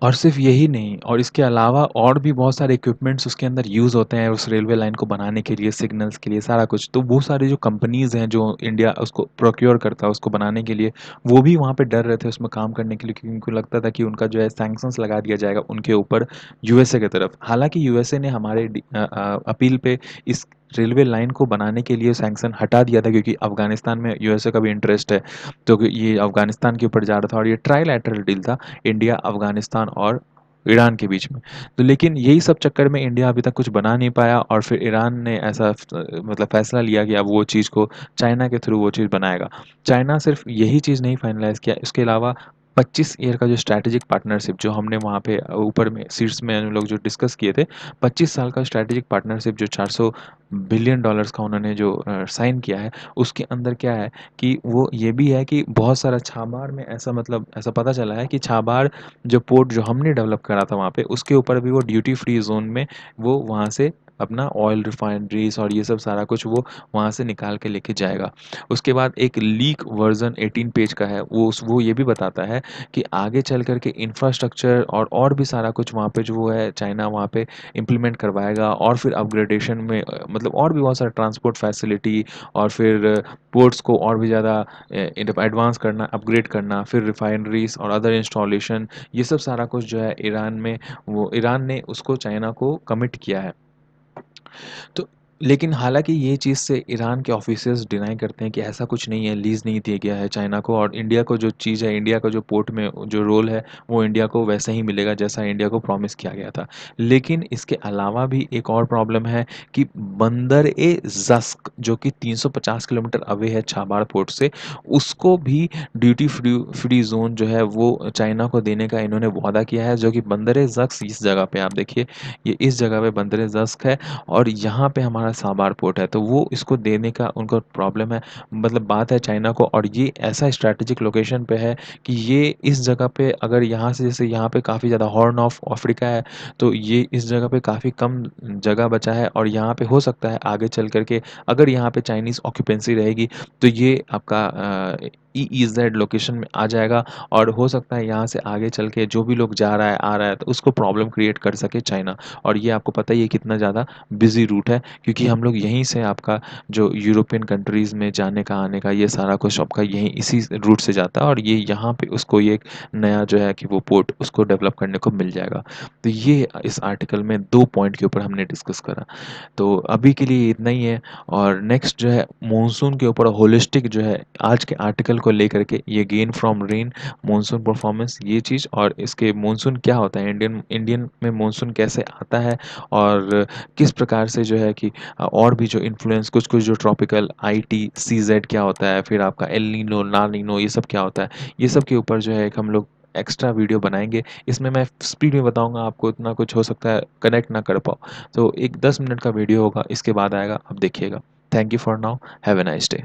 और सिर्फ़ यही नहीं, और इसके अलावा और भी बहुत सारे इक्विपमेंट्स उसके अंदर यूज़ होते हैं उस रेलवे लाइन को बनाने के लिए, सिग्नल्स के लिए, सारा कुछ। तो वो सारी जो कंपनीज़ हैं जो इंडिया उसको प्रोक्योर करता है उसको बनाने के लिए, वो भी वहाँ पे डर रहे थे उसमें काम करने के लिए, क्योंकि उनको लगता था कि उनका जो है सैंक्शंस लगा दिया जाएगा उनके ऊपर यूएसए की तरफ। हालाँकि यूएसए ने हमारे अपील पे इस रेलवे लाइन को बनाने के लिए सैंक्शन हटा दिया था, क्योंकि अफ़गानिस्तान में यूएसए का भी इंटरेस्ट है। तो ये अफ़गानिस्तान के ऊपर जा रहा था, और ये ट्राइलैटरल डील था इंडिया, अफ़गानिस्तान और ईरान के बीच में। तो लेकिन यही सब चक्कर में इंडिया अभी तक कुछ बना नहीं पाया, और फिर ईरान ने ऐसा मतलब फ़ैसला लिया कि अब वो चीज़ को चाइना के थ्रू वो चीज़ बनाएगा। चाइना सिर्फ़ यही चीज़ नहीं फाइनलाइज़ किया, इसके अलावा 25 ईयर का जो स्ट्रैटेजिक पार्टनरशिप जो हमने वहाँ पे ऊपर में सीट्स में हम लोग जो डिस्कस किए थे, 25 साल का स्ट्रैटेजिक पार्टनरशिप जो $400 बिलियन का उन्होंने जो साइन किया है, उसके अंदर क्या है कि वो ये भी है कि बहुत सारा छाबाड़ में ऐसा, मतलब ऐसा पता चला है कि छाबाड़ जो पोर्ट जो हमने डेवलप करा था वहाँ पे, उसके ऊपर भी वो ड्यूटी फ्री ज़ोन में वो वहाँ से अपना ऑयल रिफाइनरीज़ और ये सब सारा कुछ वो वहाँ से निकाल के लेके जाएगा। उसके बाद एक लीक वर्ज़न 18 पेज का है, वो ये भी बताता है कि आगे चल कर के इंफ्रास्ट्रक्चर और भी सारा कुछ वहाँ पे जो वो है चाइना वहाँ पे इम्प्लीमेंट करवाएगा, और फिर अपग्रेडेशन में मतलब और भी बहुत सारा ट्रांसपोर्ट फैसिलिटी, और फिर पोर्ट्स को और भी ज़्यादा एडवांस करना, अपग्रेड करना, फिर रिफाइनरीज़ और अदर इंस्टॉलेशन, ये सब सारा कुछ जो है ईरान में, वो ईरान ने उसको चाइना को कमिट किया है। तो लेकिन हालाँकि ये चीज़ से ईरान के ऑफ़िशियल्स डिनाई करते हैं कि ऐसा कुछ नहीं है, लीज़ नहीं दिया गया है चाइना को, और इंडिया को जो चीज़ है, इंडिया का जो पोर्ट में जो रोल है, वो इंडिया को वैसा ही मिलेगा जैसा इंडिया को प्रॉमिस किया गया था। लेकिन इसके अलावा भी एक और प्रॉब्लम है कि बंदर-ए-ज़स्क जो कि 350 किलोमीटर अवे है छाबाड़ पोर्ट से, उसको भी ड्यूटी फ्री ज़ोन जो है वो चाइना को देने का इन्होंने वादा किया है, जो कि बंदर-ए-ज़क्स इस जगह पे आप देखिए, ये इस जगह पे बंदर-ए-ज़स्क है, और यहाँ पे हमारा साबार पोर्ट है, तो वो इसको देने का उनको प्रॉब्लम है, मतलब बात है चाइना को, और ये ऐसा स्ट्रैटेजिक लोकेशन पे है कि ये इस जगह पे अगर यहाँ से, जैसे यहाँ पे काफ़ी ज़्यादा हॉर्न ऑफ अफ्रीका है, तो ये इस जगह पे काफ़ी कम जगह बचा है, और यहाँ पे हो सकता है आगे चल कर के अगर यहाँ पे चाइनीज़ ऑक्यूपेंसी रहेगी, तो ये आपका ईईज़ेड लोकेशन में आ जाएगा, और हो सकता है यहाँ से आगे चल के जो भी लोग जा रहा है, आ रहा है, तो उसको प्रॉब्लम क्रिएट कर सके चाइना। और ये आपको पता ही है कितना ज़्यादा बिज़ी रूट है, क्योंकि हम लोग यहीं से आपका जो यूरोपियन कंट्रीज़ में जाने का, आने का, ये सारा कुछ आपका यहीं इसी रूट से जाता है, और ये यहाँ पे उसको ये एक नया जो है कि वो पोर्ट उसको डेवलप करने को मिल जाएगा। तो ये इस आर्टिकल में 2 पॉइंट के ऊपर हमने डिस्कस करा। तो अभी के लिए इतना ही है, और नेक्स्ट जो है मॉनसून के ऊपर होलिस्टिक जो है आज के आर्टिकल को लेकर के, ये gain from rain, monsoon performance, ये चीज़, और इसके मॉनसून क्या होता है, इंडियन इंडियन में मॉनसून कैसे आता है, और किस प्रकार से जो है कि और भी जो इन्फ्लुएंस कुछ-कुछ जो ट्रॉपिकल आईटीसीज़ेड क्या होता है, फिर आपका एल नीनो, ला नीनो, ये सब क्या होता है, ये सब के ऊपर जो है एक हम लोग एक्स्ट्रा वीडियो बनाएँगे। इसमें मैं स्पीड में बताऊँगा, आपको इतना कुछ हो सकता है कनेक्ट ना कर पाओ। तो एक 10 मिनट का वीडियो होगा, इसके बाद आएगा, आप देखिएगा। Thank you for now, have a nice day.